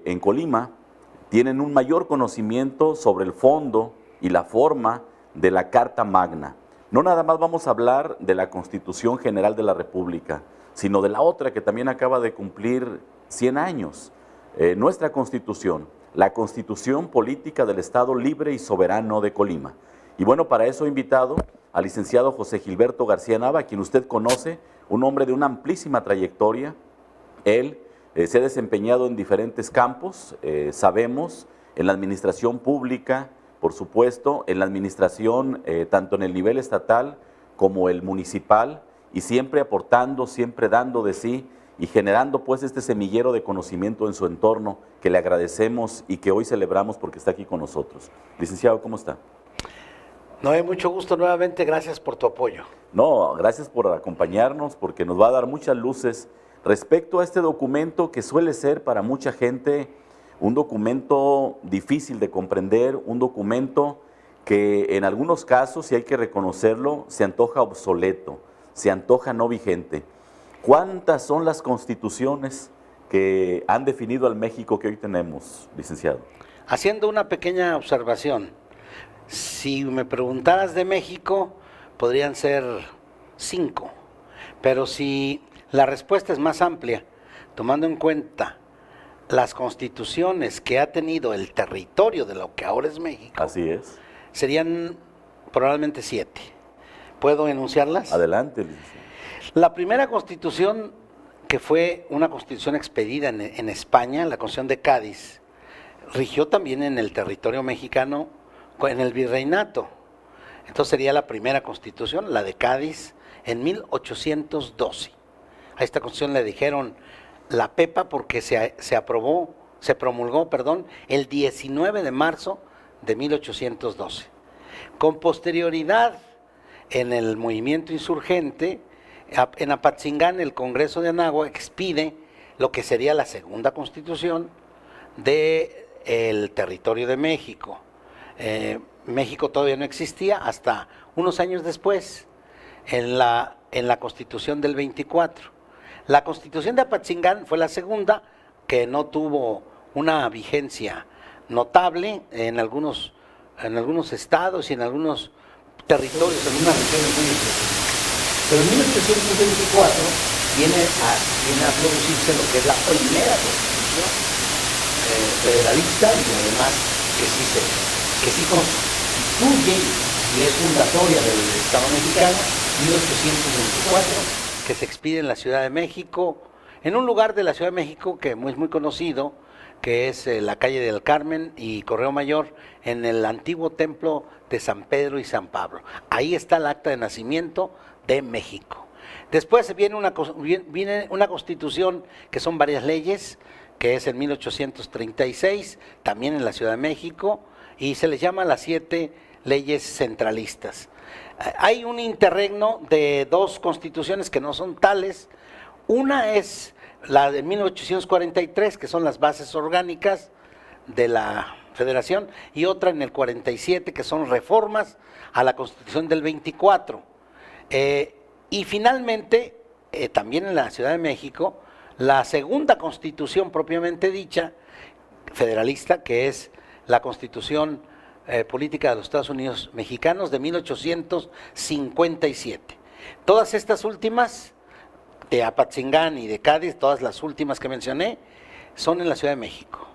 en Colima tienen un mayor conocimiento sobre el fondo y la forma de la Carta Magna. No nada más vamos a hablar de la Constitución General de la República, sino de la otra que también acaba de cumplir 100 años. Nuestra Constitución, la Constitución Política del Estado Libre y Soberano de Colima. Y bueno, para eso he invitado al licenciado José Gilberto García Nava, a quien usted conoce, un hombre de una amplísima trayectoria. Él se ha desempeñado en diferentes campos, sabemos, en la administración pública, por supuesto, en la administración tanto en el nivel estatal como el municipal, y siempre aportando, siempre dando de sí y generando pues este semillero de conocimiento en su entorno que le agradecemos y que hoy celebramos porque está aquí con nosotros. Licenciado, ¿cómo está? Noé, mucho gusto nuevamente, gracias por tu apoyo. No, gracias por acompañarnos porque nos va a dar muchas luces respecto a este documento que suele ser para mucha gente un documento difícil de comprender, un documento que en algunos casos, y hay que reconocerlo, se antoja obsoleto, se antoja no vigente. ¿Cuántas son las constituciones que han definido al México que hoy tenemos, licenciado? Haciendo una pequeña observación, si me preguntaras de México, podrían ser 5, pero si la respuesta es más amplia, tomando en cuenta las constituciones que ha tenido el territorio de lo que ahora es México, así es, serían probablemente 7. ¿Puedo enunciarlas? Adelante, licenciado. La primera constitución, que fue una constitución expedida en España, la Constitución de Cádiz, rigió también en el territorio mexicano, en el virreinato. Entonces sería la primera constitución, la de Cádiz, en 1812. A esta constitución le dijeron la Pepa porque se promulgó, el 19 de marzo de 1812. Con posterioridad, en el movimiento insurgente, en Apatzingán, el Congreso de Anáhuac expide lo que sería la segunda constitución del territorio de México. México todavía no existía hasta unos años después, en la Constitución del 24. La Constitución de Apatzingán fue la segunda, que no tuvo una vigencia notable en algunos estados y en algunos territorios, en algunas regiones muy específicas. Pero en 1824 viene a producirse lo que es la primera Constitución federalista, y además que sí constituye y es fundatoria del Estado mexicano, 1824, que se expide en la Ciudad de México, en un lugar de la Ciudad de México que es muy conocido, que es la calle del Carmen y Correo Mayor, en el antiguo templo de San Pedro y San Pablo. Ahí está el acta de nacimiento de México. Después viene una constitución que son varias leyes, que es en 1836, también en la Ciudad de México, y se les llama las 7 leyes centralistas. Hay un interregno de 2 constituciones que no son tales. Una es la de 1843, que son las bases orgánicas de la Federación, y otra en el 47, que son reformas a la Constitución del 24. Y finalmente, también en la Ciudad de México, la segunda Constitución propiamente dicha, federalista, que es la Constitución Política de los Estados Unidos Mexicanos de 1857. Todas estas últimas, de Apatzingán y de Cádiz, todas las últimas que mencioné, son en la Ciudad de México.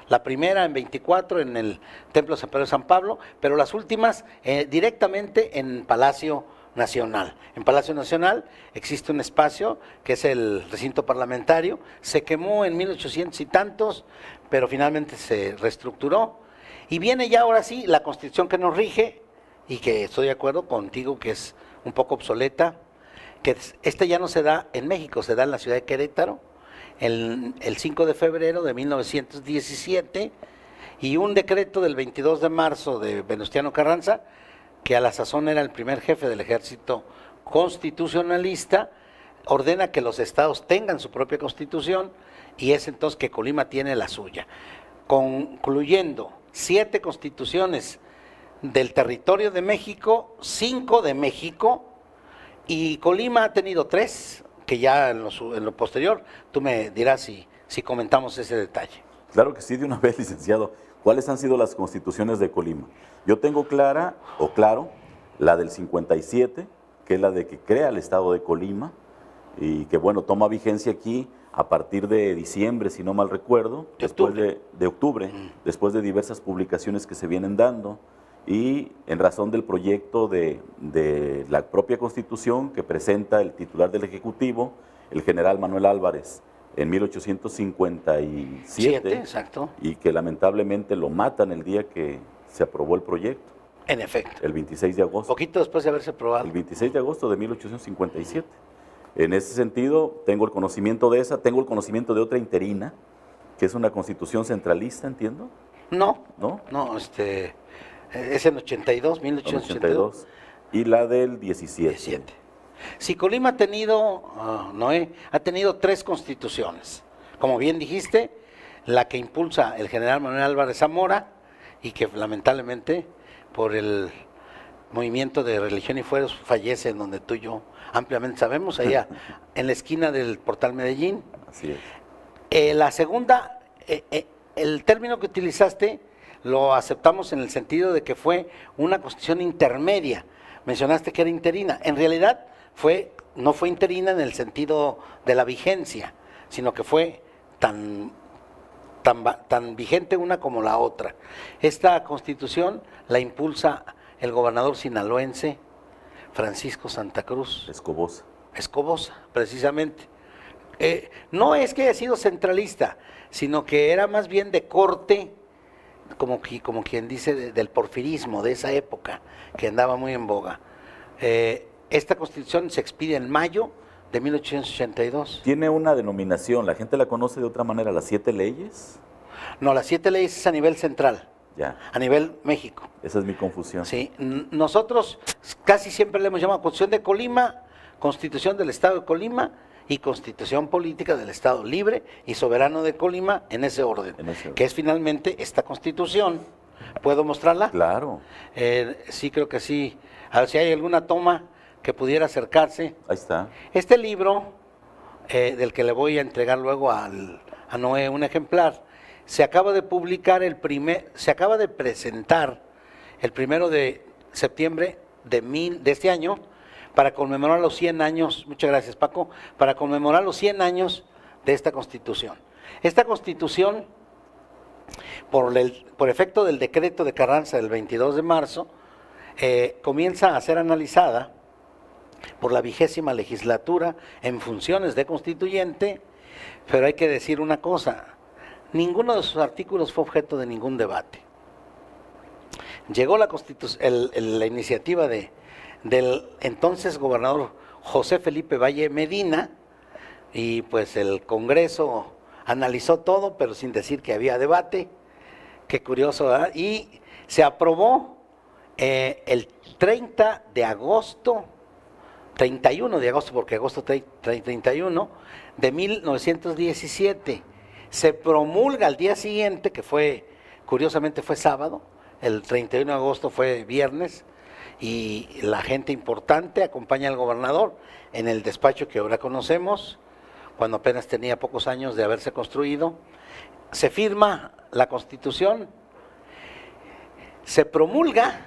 La primera en 24 en el Templo de San Pedro y San Pablo, pero las últimas directamente en Palacio Nacional. En Palacio Nacional existe un espacio que es el recinto parlamentario, se quemó en 1800 y tantos, pero finalmente se reestructuró, y viene ya ahora sí la Constitución que nos rige, y que estoy de acuerdo contigo que es un poco obsoleta, que ya no se da en México, se da en la ciudad de Querétaro, el 5 de febrero de 1917, y un decreto del 22 de marzo de Venustiano Carranza, que a la sazón era el primer jefe del ejército constitucionalista, ordena que los estados tengan su propia constitución, y es entonces que Colima tiene la suya, concluyendo 7 constituciones del territorio de México, 5 de México, y Colima ha tenido 3, que ya en lo posterior, tú me dirás si si comentamos ese detalle. Claro que sí, de una vez, licenciado. ¿Cuáles han sido las constituciones de Colima? Yo tengo claro, la del 57, que es la de que crea el estado de Colima, y que, bueno, toma vigencia aquí a partir de diciembre, si no mal recuerdo, después de octubre, después de diversas publicaciones que se vienen dando, y en razón del proyecto de la propia Constitución que presenta el titular del Ejecutivo, el general Manuel Álvarez, en 1857, exacto. Y que lamentablemente lo matan el día que se aprobó el proyecto. En efecto. El 26 de agosto. Poquito después de haberse aprobado. El 26 de agosto de 1857. En ese sentido, tengo el conocimiento de esa, tengo el conocimiento de otra interina, que es una constitución centralista, ¿no? No, es en 82, 1882. Y la del 17. Si Colima ha tenido, ha tenido 3 constituciones. Como bien dijiste, la que impulsa el general Manuel Álvarez Zamora y que lamentablemente por el movimiento de Religión y Fueros fallece en donde tú y yo ampliamente sabemos, allá en la esquina del Portal Medellín. Así es. La segunda, el término que utilizaste lo aceptamos en el sentido de que fue una constitución intermedia. Mencionaste que era interina. En realidad no fue interina en el sentido de la vigencia, sino que fue tan vigente una como la otra. Esta constitución la impulsa el gobernador sinaloense Francisco Santa Cruz Escobosa, precisamente. No es que haya sido centralista, sino que era más bien de corte, como quien dice, del porfirismo de esa época, que andaba muy en boga. Esta constitución se expide en mayo de 1882. Tiene una denominación, la gente la conoce de otra manera, las 7 leyes. No, las 7 leyes es a nivel central. Ya. A nivel México. Esa es mi confusión. Sí, nosotros casi siempre le hemos llamado Constitución de Colima, Constitución del Estado de Colima y Constitución Política del Estado Libre y Soberano de Colima, en ese orden, que es finalmente esta Constitución. ¿Puedo mostrarla? Claro. Sí, creo que sí. A ver si hay alguna toma que pudiera acercarse. Ahí está. Este libro, del que le voy a entregar luego a Noé un ejemplar, se acaba de presentar el 1 de septiembre de este año para conmemorar los 100 años, muchas gracias Paco, para conmemorar los 100 años de esta Constitución. Esta Constitución, por efecto del decreto de Carranza del 22 de marzo, comienza a ser analizada por la 20ª legislatura en funciones de constituyente, pero hay que decir una cosa: ninguno de sus artículos fue objeto de ningún debate. Llegó la iniciativa del entonces gobernador José Felipe Valle Medina, y pues el Congreso analizó todo, pero sin decir que había debate. Qué curioso, ¿verdad? Y se aprobó el 31 de agosto, porque agosto 31 de 1917. Se promulga al día siguiente, que curiosamente fue sábado, el 31 de agosto fue viernes, y la gente importante acompaña al gobernador en el despacho que ahora conocemos, cuando apenas tenía pocos años de haberse construido. Se firma la Constitución, se promulga,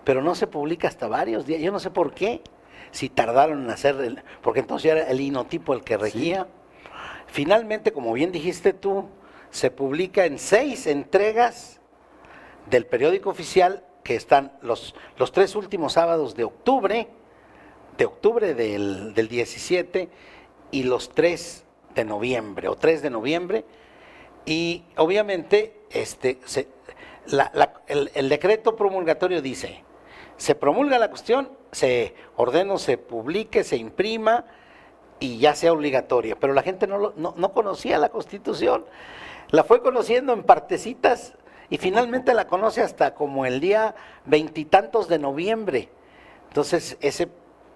pero no se publica hasta varios días. Yo no sé por qué, si tardaron en hacer, porque entonces era el hinotipo el que regía. Sí. Finalmente, como bien dijiste tú, se publica en 6 entregas del periódico oficial, que están los 3 últimos sábados de octubre del 17 y los 3 de noviembre, o 3 de noviembre, y obviamente el decreto promulgatorio dice: se promulga la cuestión, se ordena, se publique, se imprima, y ya sea obligatoria. Pero la gente no conocía la Constitución, la fue conociendo en partecitas y finalmente la conoce hasta como el día 20 y tantos de noviembre. Entonces ese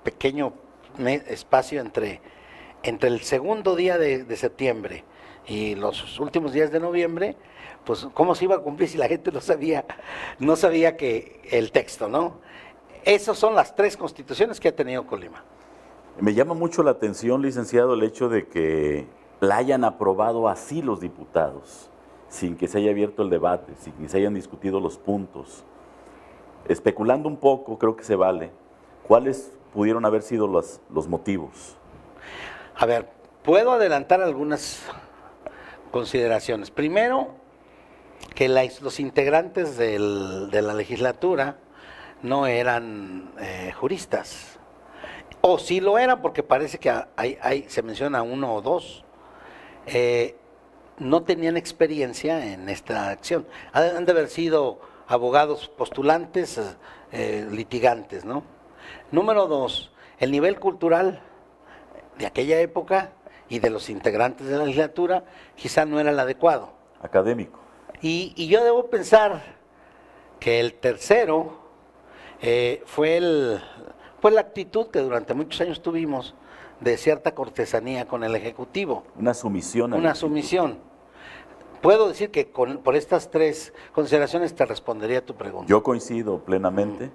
pequeño espacio entre el segundo día de septiembre y los últimos días de noviembre, pues cómo se iba a cumplir si la gente no sabía que el texto, ¿no? Esas son las 3 constituciones que ha tenido Colima. Me llama mucho la atención, licenciado, el hecho de que la hayan aprobado así los diputados, sin que se haya abierto el debate, sin que se hayan discutido los puntos. Especulando un poco, creo que se vale, ¿cuáles pudieron haber sido los motivos? A ver, puedo adelantar algunas consideraciones. Primero, que los integrantes de la legislatura no eran juristas. O sí lo eran, porque parece que se menciona uno o dos. No tenían experiencia en esta acción. Han de haber sido abogados postulantes, litigantes, ¿no? Número dos, el nivel cultural de aquella época y de los integrantes de la legislatura quizá no era el adecuado. Académico. Y yo debo pensar que el tercero fue la actitud que durante muchos años tuvimos de cierta cortesanía con el Ejecutivo. Una sumisión. Una sumisión. Puedo decir que por estas tres consideraciones te respondería a tu pregunta. Yo coincido plenamente.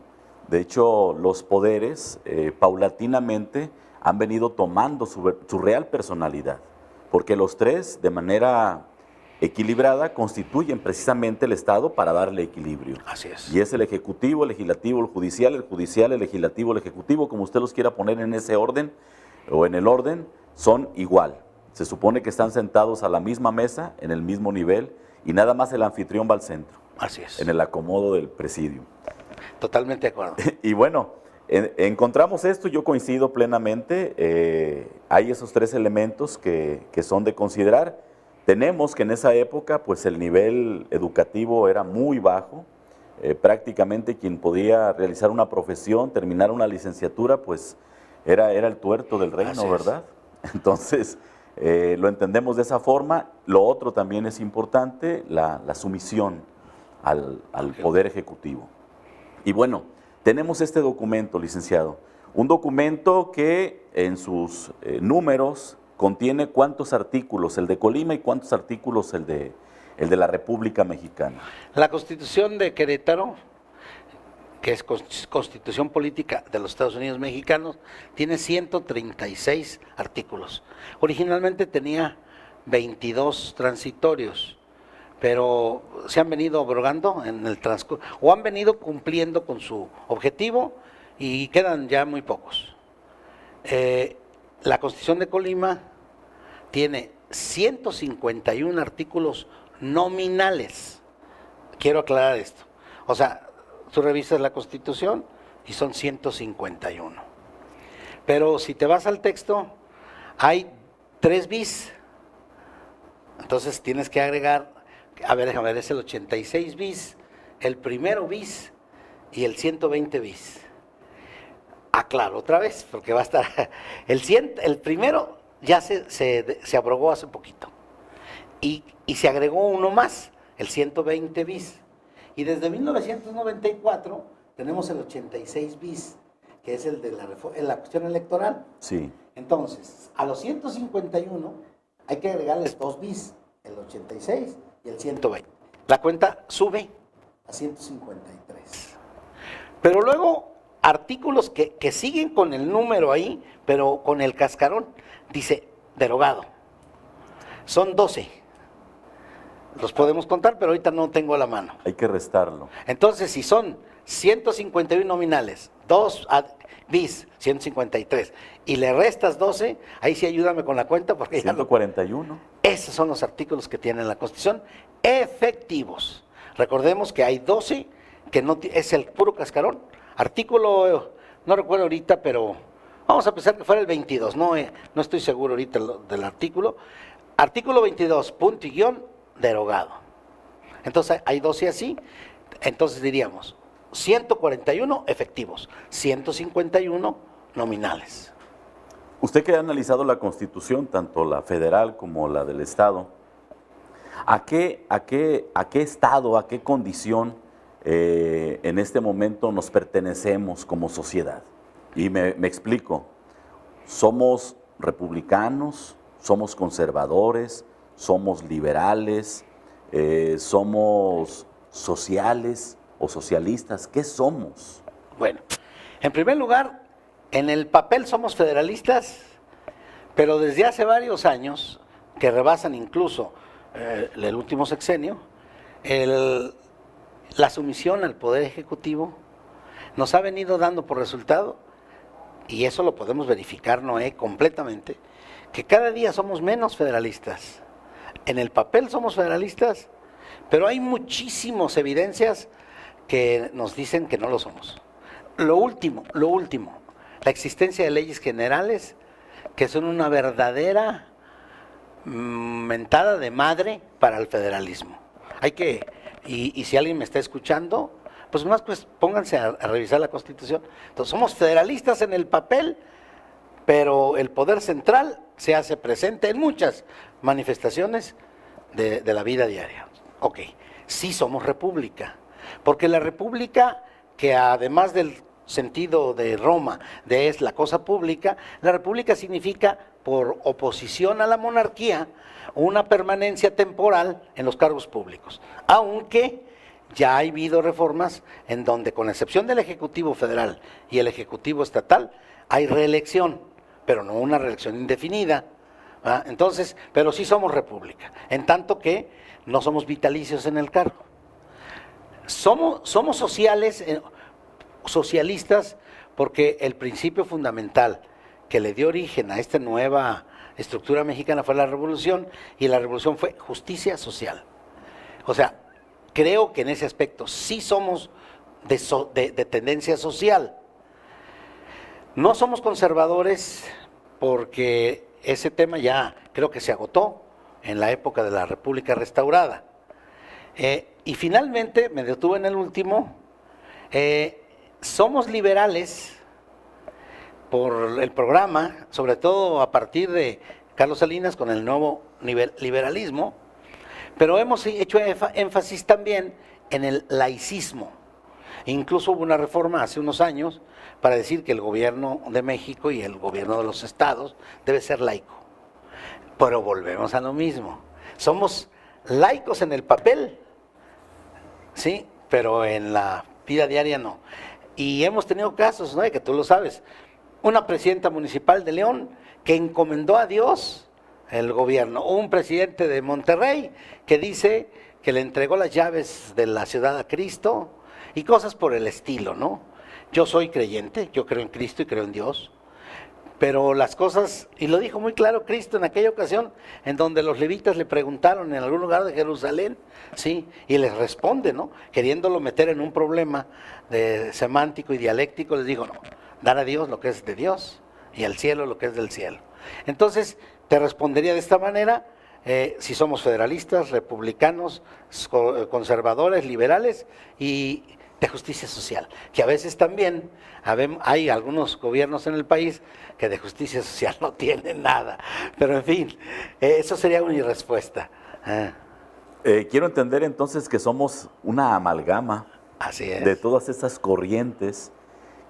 De hecho, los poderes paulatinamente han venido tomando su real personalidad, porque los tres, de manera equilibrada, constituyen precisamente el Estado para darle equilibrio. Así es. Y es el Ejecutivo, el Legislativo, el Judicial, el Legislativo, el Ejecutivo, como usted los quiera poner en ese orden, o en el orden, son igual. Se supone que están sentados a la misma mesa, en el mismo nivel, y nada más el anfitrión va al centro. Así es. En el acomodo del presidium. Totalmente de acuerdo. Y bueno, encontramos esto, yo coincido plenamente, hay esos tres elementos que son de considerar. Tenemos que en esa época, pues el nivel educativo era muy bajo, prácticamente quien podía realizar una profesión, terminar una licenciatura, pues era el tuerto del reino, ¿verdad? Entonces, lo entendemos de esa forma. Lo otro también es importante, la sumisión al Poder Ejecutivo. Y bueno, tenemos este documento, licenciado, un documento que en sus números contiene cuántos artículos, el de Colima, y cuántos artículos el de la República Mexicana. La Constitución de Querétaro, que es Constitución Política de los Estados Unidos Mexicanos, tiene 136 artículos. Originalmente tenía 22 transitorios, pero se han venido abrogando en el transcurso, o han venido cumpliendo con su objetivo y quedan ya muy pocos. La Constitución de Colima tiene 151 artículos nominales. Quiero aclarar esto. O sea, tú revisas la Constitución y son 151. Pero si te vas al texto, hay 3 bis. Entonces tienes que agregar, a ver, déjame ver, es el 86 bis, el primero bis y el 120 bis. Aclaro otra vez, porque va a estar, el primero ya se abrogó hace poquito. Y se agregó uno más, el 120 bis. Y desde 1994 tenemos el 86 bis, que es el de la cuestión electoral. Sí. Entonces, a los 151 hay que agregarles 2 bis, el 86 y el 120. La cuenta sube a 153. Pero luego, artículos que siguen con el número ahí, pero con el cascarón, dice derogado. Son 12. Los podemos contar, pero ahorita no tengo a la mano. Hay que restarlo. Entonces, si son 151 nominales, 2 bis, 153, y le restas 12, ahí sí ayúdame con la cuenta, porque 141. Esos son los artículos que tiene la Constitución efectivos. Recordemos que hay 12, que no es el puro cascarón. Artículo, no recuerdo ahorita, pero vamos a pensar que fuera el 22, no estoy seguro ahorita del artículo. Artículo 22, punto y guión, derogado. Entonces hay 12 así, entonces diríamos 141 efectivos, 151 nominales. Usted que ha analizado la Constitución, tanto la federal como la del Estado, ¿a qué Estado, a qué condición en este momento nos pertenecemos como sociedad? Y me explico, ¿somos republicanos? ¿Somos conservadores? ¿Somos liberales? ¿Somos sociales o socialistas? ¿Qué somos? Bueno, en primer lugar, en el papel somos federalistas, pero desde hace varios años que rebasan incluso el último sexenio, la sumisión al Poder Ejecutivo nos ha venido dando por resultado, y eso lo podemos verificar, Noé, completamente, que cada día somos menos federalistas. En el papel somos federalistas, pero hay muchísimas evidencias que nos dicen que no lo somos. Lo último, la existencia de leyes generales que son una verdadera mentada de madre para el federalismo. Y si alguien me está escuchando, pues más pues pónganse a revisar la Constitución. Entonces somos federalistas en el papel, pero el poder central se hace presente en muchas manifestaciones de la vida diaria. Ok, sí somos república, porque la república, que además del sentido de Roma, de es la cosa pública, la república significa, por oposición a la monarquía, una permanencia temporal en los cargos públicos, aunque ya ha habido reformas en donde, con excepción del Ejecutivo Federal y el Ejecutivo Estatal, hay reelección, pero no una reelección indefinida. Entonces, pero sí somos república, en tanto que no somos vitalicios en el cargo. Somos socialistas, porque el principio fundamental que le dio origen a esta nueva estructura mexicana fue la revolución, y la revolución fue justicia social. O sea, creo que en ese aspecto sí somos de tendencia social. No somos conservadores, porque ese tema ya creo que se agotó en la época de la República restaurada. Y finalmente, me detuve en el último, somos liberales por el programa, sobre todo a partir de Carlos Salinas con el nuevo liberalismo, pero hemos hecho énfasis también en el laicismo. Incluso hubo una reforma hace unos años para decir que el gobierno de México y el gobierno de los estados debe ser laico. Pero volvemos a lo mismo. Somos laicos en el papel, sí, pero en la vida diaria no. Y hemos tenido casos, ¿no?, que tú lo sabes. Una presidenta municipal de León que encomendó a Dios el gobierno, o un presidente de Monterrey que dice que le entregó las llaves de la ciudad a Cristo, y cosas por el estilo, ¿no? Yo soy creyente, yo creo en Cristo y creo en Dios, pero las cosas, y lo dijo muy claro Cristo en aquella ocasión, en donde los levitas le preguntaron en algún lugar de Jerusalén, ¿sí? Y les responde, ¿no? Queriéndolo meter en un problema semántico y dialéctico, les dijo, no, dar a Dios lo que es de Dios, y al cielo lo que es del cielo. Entonces, te respondería de esta manera: si somos federalistas, republicanos, conservadores, liberales y de justicia social, que a veces también hay algunos gobiernos en el país que de justicia social no tienen nada, pero en fin, eso sería mi respuesta. Quiero entender entonces que somos una amalgama. Así es. De todas esas corrientes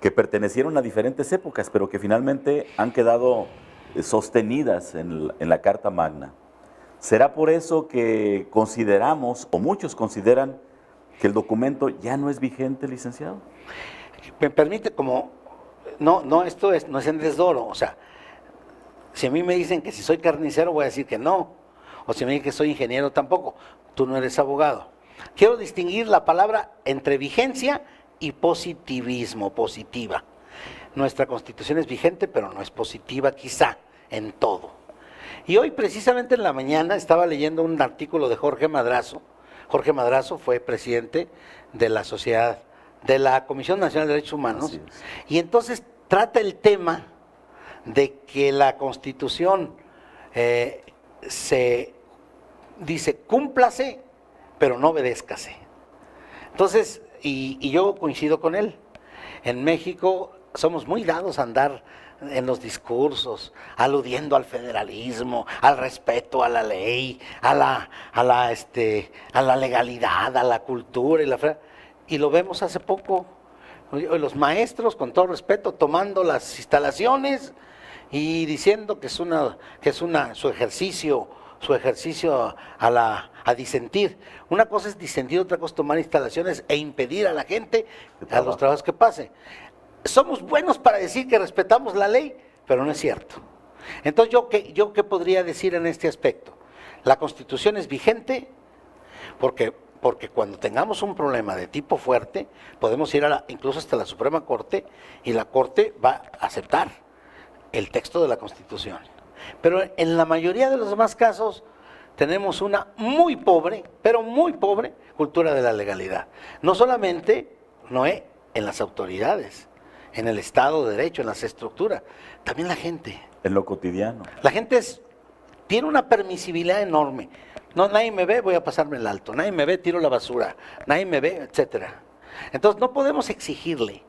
que pertenecieron a diferentes épocas, pero que finalmente han quedado sostenidas en la Carta Magna. ¿Será por eso que consideramos, o muchos consideran, que el documento ya no es vigente, licenciado? Me permite, como, esto no es en desdoro, o sea, si a mí me dicen que si soy carnicero voy a decir que no, o si me dicen que soy ingeniero tampoco, tú no eres abogado. Quiero distinguir la palabra entre vigencia y positivismo, positiva. Nuestra Constitución es vigente, pero no es positiva quizá en todo. Y hoy precisamente en la mañana estaba leyendo un artículo de Jorge Madrazo. Jorge Madrazo fue presidente de la Comisión Nacional de Derechos Humanos, y entonces trata el tema de que la Constitución se dice cúmplase, pero no obedézcase. Entonces, y yo coincido con él. En México somos muy dados a andar en los discursos, aludiendo al federalismo, al respeto a la ley, a la legalidad, a la cultura, y lo vemos hace poco. Los maestros, con todo respeto, tomando las instalaciones y diciendo que su ejercicio a disentir. Una cosa es disentir, otra cosa es tomar instalaciones e impedir a la gente a los trabajos que pase. Somos buenos para decir que respetamos la ley, pero no es cierto. Entonces, ¿yo qué podría decir en este aspecto? La Constitución es vigente porque cuando tengamos un problema de tipo fuerte, podemos ir incluso hasta la Suprema Corte y la Corte va a aceptar el texto de la Constitución. Pero en la mayoría de los demás casos tenemos una muy pobre, pero muy pobre cultura de la legalidad. No solamente, Noé, en las autoridades, en el Estado de Derecho, en las estructuras, también la gente. En lo cotidiano. La gente tiene una permisibilidad enorme. No, nadie me ve, voy a pasarme el alto. Nadie me ve, tiro la basura. Nadie me ve, etcétera. Entonces no podemos exigirle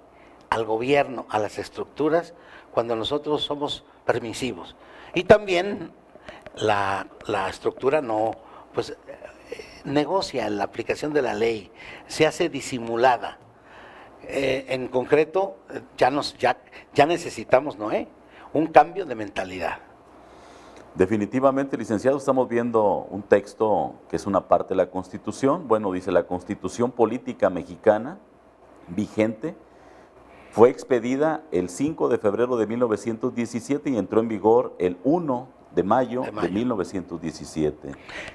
al gobierno, a las estructuras, cuando nosotros somos permisivos. Y también la estructura no, pues negocia la aplicación de la ley, se hace disimulada. En concreto, ya necesitamos, Noé, un cambio de mentalidad. Definitivamente, licenciado, estamos viendo un texto que es una parte de la Constitución. Bueno, dice la Constitución Política Mexicana, vigente, fue expedida el 5 de febrero de 1917 y entró en vigor el 1 de mayo de 1917.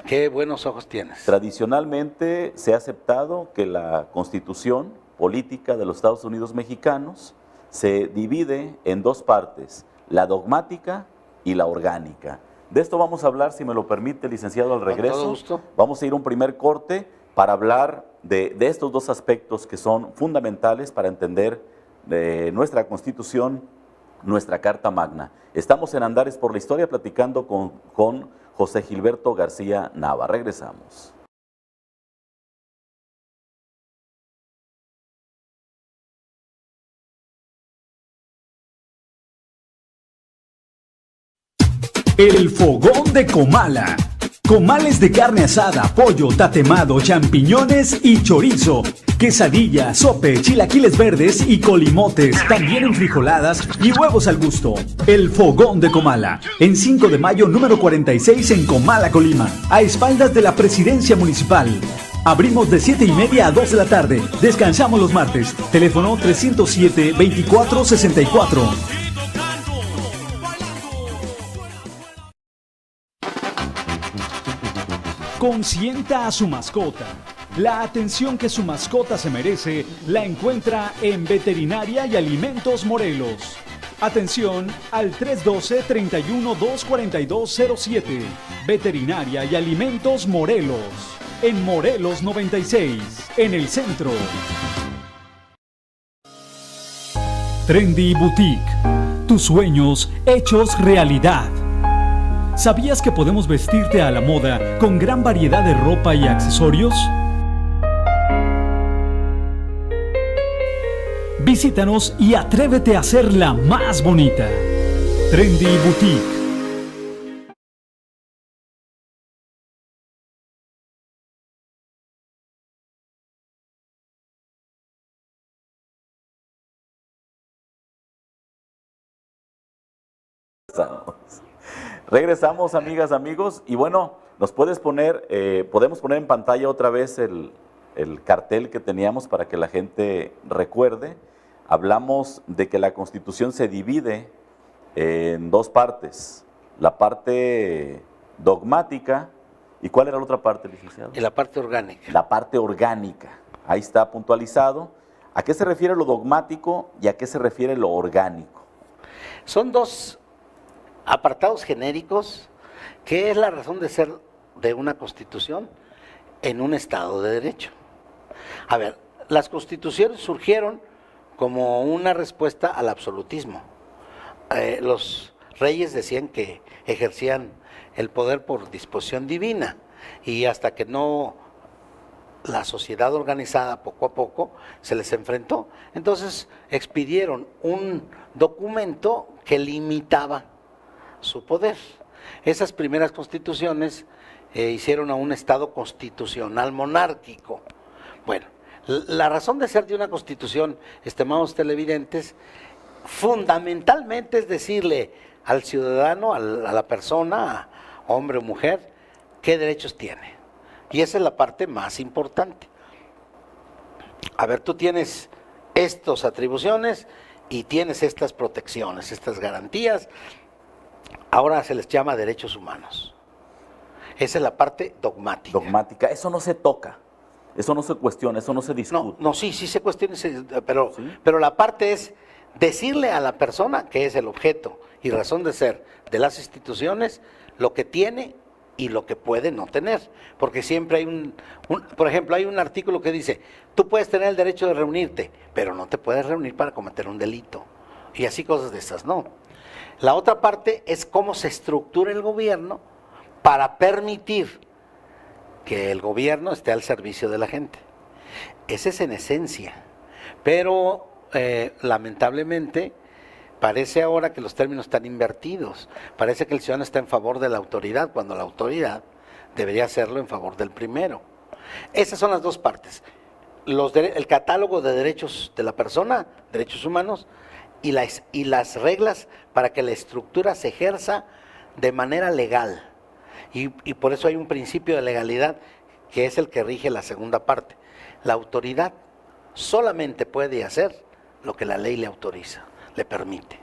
Qué buenos ojos tienes. Tradicionalmente se ha aceptado que la Constitución Política de los Estados Unidos Mexicanos se divide en dos partes, la dogmática y la orgánica. De esto vamos a hablar, si me lo permite, licenciado, al regreso. Con todo gusto. Vamos a ir a un primer corte para hablar de estos dos aspectos que son fundamentales para entender nuestra Constitución, nuestra Carta Magna. Estamos en Andares por la Historia platicando con José Gilberto García Nava. Regresamos. El Fogón de Comala. Comales de carne asada, pollo, tatemado, champiñones y chorizo. Quesadilla, sope, chilaquiles verdes y colimotes, también enfrijoladas y huevos al gusto. El Fogón de Comala, en 5 de mayo número 46 en Comala, Colima, a espaldas de la Presidencia Municipal. Abrimos de 7:30 a 2 de la tarde, descansamos los martes. Teléfono 307-2464. Consienta a su mascota. La atención que su mascota se merece la encuentra en Veterinaria y Alimentos Morelos. Atención al 312-31-24207. Veterinaria y Alimentos Morelos. En Morelos 96, en el centro. Trendy Boutique. Tus sueños hechos realidad. ¿Sabías que podemos vestirte a la moda con gran variedad de ropa y accesorios? Visítanos y atrévete a hacerla más bonita. Trendy Boutique. Regresamos, amigas, amigos, y bueno, podemos poner en pantalla otra vez el cartel que teníamos para que la gente recuerde. Hablamos de que la Constitución se divide en dos partes, la parte dogmática, ¿y cuál era la otra parte, licenciado? Y la parte orgánica. La parte orgánica, ahí está puntualizado. ¿A qué se refiere lo dogmático y a qué se refiere lo orgánico? Son dos apartados genéricos, que es la razón de ser de una Constitución en un Estado de Derecho. A ver, las constituciones surgieron como una respuesta al absolutismo. Los reyes decían que ejercían el poder por disposición divina, y hasta que no la sociedad organizada poco a poco se les enfrentó. Entonces expidieron un documento que limitaba su poder. Esas primeras constituciones hicieron a un Estado constitucional monárquico. Bueno, la razón de ser de una constitución, estimados televidentes, fundamentalmente es decirle al ciudadano, a la persona, hombre o mujer, qué derechos tiene. Y esa es la parte más importante. A ver, tú tienes estas atribuciones y tienes estas protecciones, estas garantías. Ahora se les llama derechos humanos. Esa es la parte dogmática. Dogmática. Eso no se toca, eso no se cuestiona, eso no se discute. No, sí se cuestiona, pero, ¿Sí? pero la parte es decirle a la persona que es el objeto y razón de ser de las instituciones lo que tiene y lo que puede no tener. Porque siempre hay por ejemplo, hay un artículo que dice, tú puedes tener el derecho de reunirte, pero no te puedes reunir para cometer un delito. Y así cosas de esas, no. La otra parte es cómo se estructura el gobierno para permitir que el gobierno esté al servicio de la gente. Ese es en esencia. Pero lamentablemente parece ahora que los términos están invertidos. Parece que el ciudadano está en favor de la autoridad, cuando la autoridad debería hacerlo en favor del primero. Esas son las dos partes. El catálogo de derechos de la persona, derechos humanos, y las reglas para que la estructura se ejerza de manera legal. Y por eso hay un principio de legalidad que es el que rige la segunda parte. La autoridad solamente puede hacer lo que la ley le autoriza, le permite.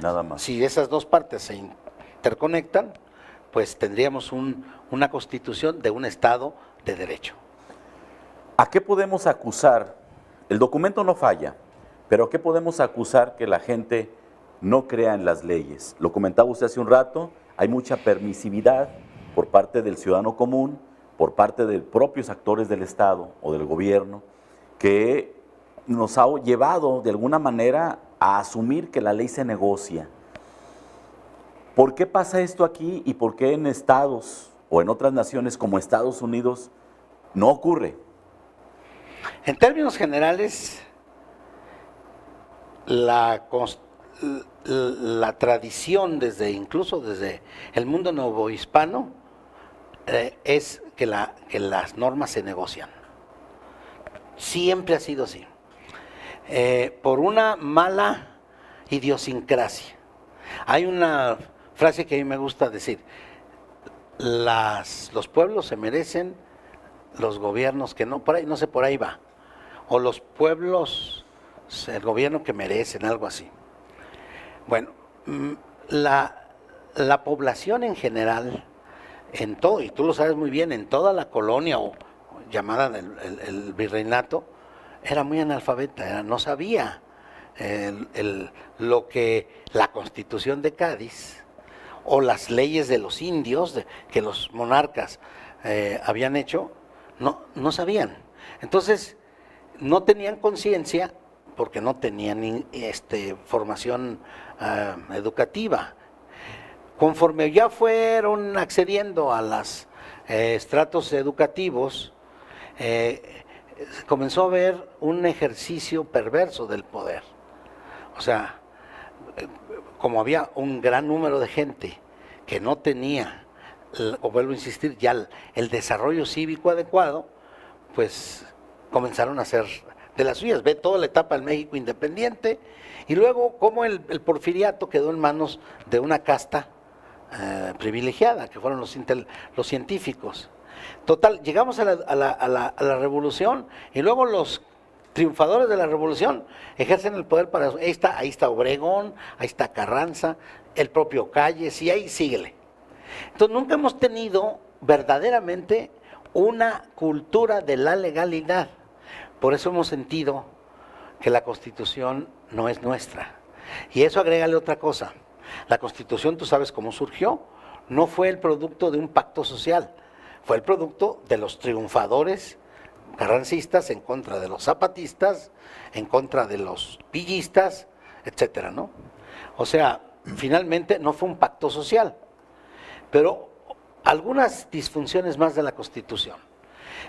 Nada más. Si esas dos partes se interconectan, pues tendríamos una constitución de un Estado de derecho. ¿A qué podemos acusar? El documento no falla, pero ¿a qué podemos acusar que la gente no crea en las leyes? Lo comentaba usted hace un rato, hay mucha permisividad por parte del ciudadano común, por parte de propios actores del Estado o del gobierno, que nos ha llevado de alguna manera a asumir que la ley se negocia. ¿Por qué pasa esto aquí y por qué en estados o en otras naciones como Estados Unidos no ocurre? En términos generales, la tradición incluso desde el mundo novohispano es que las normas se negocian. Siempre ha sido así. Por una mala idiosincrasia. Hay una frase que a mí me gusta decir: los pueblos se merecen los gobiernos que no, por ahí va. O los pueblos, el gobierno que merecen, algo así. Bueno, la población en general, en todo, y tú lo sabes muy bien, en toda la colonia o llamada el virreinato, era muy analfabeta, no sabía lo que la Constitución de Cádiz o las leyes de los indios que los monarcas habían hecho, no sabían. Entonces, no tenían conciencia porque no tenían formación educativa. Conforme ya fueron accediendo a los estratos educativos, comenzó a haber un ejercicio perverso del poder. O sea, como había un gran número de gente que no tenía, o vuelvo a insistir, ya el desarrollo cívico adecuado, pues comenzaron a hacer de las suyas. Ve toda la etapa del México independiente y luego cómo el porfiriato quedó en manos de una casta privilegiada, que fueron los científicos. Total, llegamos a la revolución y luego los triunfadores de la revolución ejercen el poder para... Ahí está Obregón, ahí está Carranza, el propio Calles, y ahí síguele. Entonces nunca hemos tenido verdaderamente una cultura de la legalidad. Por eso hemos sentido que la Constitución no es nuestra. Y eso agrégale otra cosa. La Constitución, tú sabes cómo surgió, no fue el producto de un pacto social, fue el producto de los triunfadores carrancistas en contra de los zapatistas, en contra de los villistas, etcétera, ¿no? O sea, finalmente no fue un pacto social, pero algunas disfunciones más de la Constitución.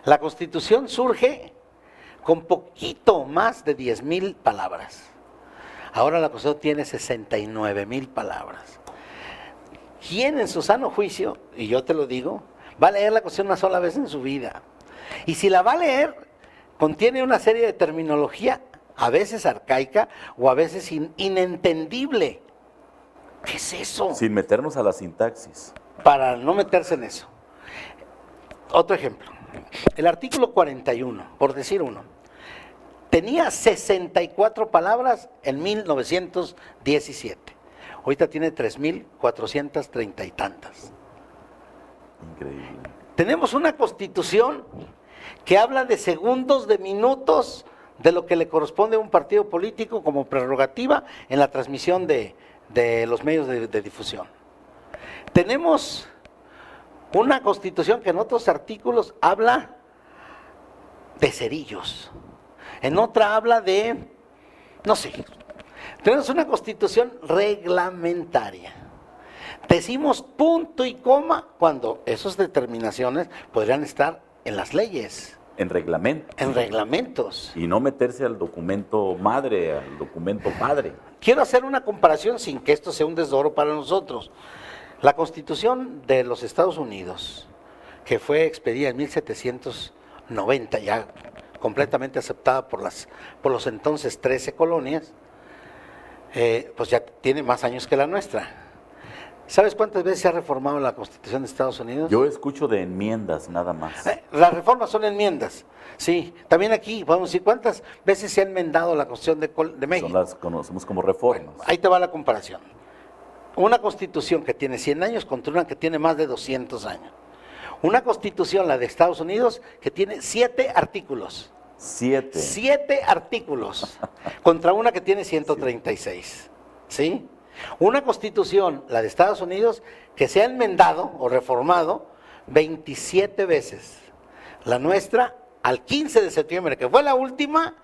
La Constitución surge con poquito más de 10,000 palabras. Ahora la Constitución tiene 69,000 palabras. ¿Quién en su sano juicio, y yo te lo digo, va a leer la Constitución una sola vez en su vida? Y si la va a leer, contiene una serie de terminología, a veces arcaica o a veces inentendible. ¿Qué es eso? Sin meternos a la sintaxis. Para no meterse en eso. Otro ejemplo. El artículo 41, por decir uno, tenía 64 palabras en 1917. Ahorita tiene 3,430 y tantas. Increíble. Tenemos una Constitución que habla de segundos, de minutos, de lo que le corresponde a un partido político como prerrogativa en la transmisión de los medios de difusión. Tenemos una Constitución que en otros artículos habla de cerillos, en otra habla de, no sé, tenemos una Constitución reglamentaria. Decimos punto y coma cuando esas determinaciones podrían estar en las leyes. En reglamentos. En reglamentos. Y no meterse al documento madre, al documento padre. Quiero hacer una comparación sin que esto sea un desdoro para nosotros. La Constitución de los Estados Unidos, que fue expedida en 1790, ya completamente aceptada por los entonces 13 colonias, pues ya tiene más años que la nuestra. ¿Sabes cuántas veces se ha reformado la Constitución de Estados Unidos? Yo escucho de enmiendas nada más. Las reformas son enmiendas, sí. También aquí podemos decir cuántas veces se ha enmendado la Constitución de México. Las conocemos como reformas. Bueno, ahí te va la comparación. Una Constitución que tiene 100 años contra una que tiene más de 200 años. Una Constitución, la de Estados Unidos, que tiene 7 artículos. 7. 7 artículos contra una que tiene 136. ¿Sí? Una Constitución, la de Estados Unidos, que se ha enmendado o reformado 27 veces. La nuestra, al 15 de septiembre, que fue la última,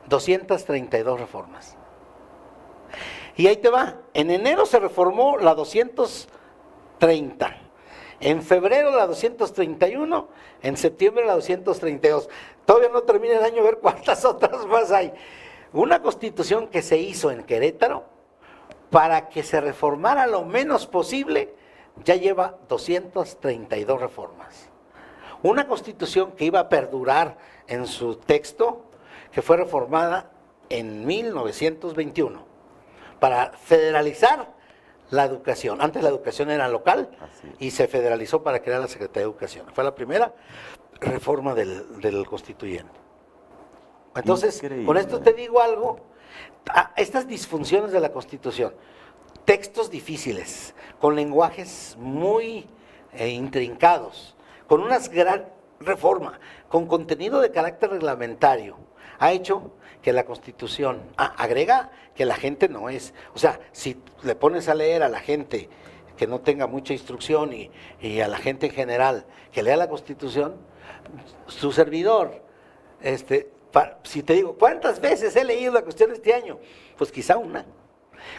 232 reformas. Y ahí te va. En enero se reformó la 230. En febrero la 231. En septiembre la 232. Todavía no termina el año a ver cuántas otras más hay. Una Constitución que se hizo en Querétaro para que se reformara lo menos posible, ya lleva 232 reformas. Una Constitución que iba a perdurar en su texto, que fue reformada en 1921, para federalizar la educación. Antes la educación era local y se federalizó para crear la Secretaría de Educación. Fue la primera reforma del constituyente. Entonces, increíble. Con esto te digo algo. Estas disfunciones de la Constitución, textos difíciles, con lenguajes muy intrincados, con una gran reforma, con contenido de carácter reglamentario, ha hecho que la Constitución agrega que la gente no es, o sea, si le pones a leer a la gente que no tenga mucha instrucción y a la gente en general que lea la Constitución, su servidor, si te digo, ¿cuántas veces he leído la Constitución este año? Pues quizá una.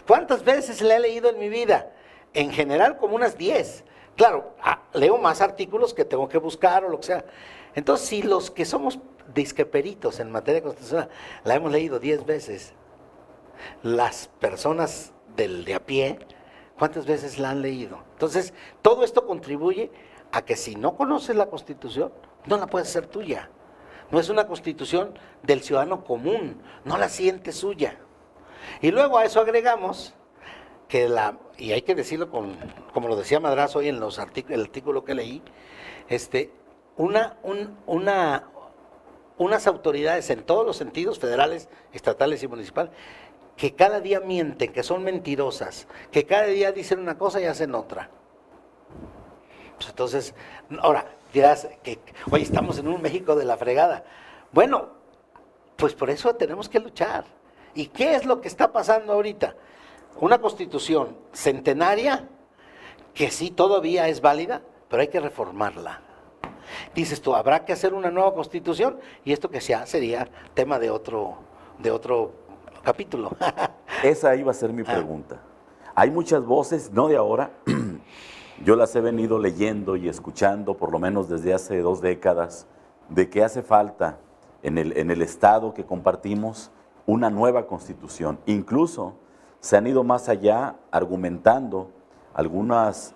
¿Cuántas veces la he leído en mi vida? En general como unas 10. Claro, leo más artículos que tengo que buscar o lo que sea. Entonces, si los que somos disqueperitos en materia constitucional la hemos leído 10 veces, las personas de a pie, ¿cuántas veces la han leído? Entonces, todo esto contribuye a que si no conoces la Constitución, no la puedes hacer tuya. No es una Constitución del ciudadano común, no la sientes suya. Y luego a eso agregamos que y hay que decirlo como lo decía Madrazo hoy en el artículo que leí, unas autoridades en todos los sentidos, federales, estatales y municipales, que cada día mienten, que son mentirosas, que cada día dicen una cosa y hacen otra. Pues entonces, ahora dirás que hoy estamos en un México de la fregada. Bueno, pues por eso tenemos que luchar. ¿Y qué es lo que está pasando ahorita? Una Constitución centenaria que sí todavía es válida, pero hay que reformarla. Dices tú, habrá que hacer una nueva Constitución y esto que sea sería tema de otro capítulo. Esa iba a ser mi pregunta. Hay muchas voces, no de ahora, yo las he venido leyendo y escuchando por lo menos desde hace 2 décadas, de que hace falta en el Estado que compartimos una nueva Constitución. Incluso se han ido más allá argumentando algunas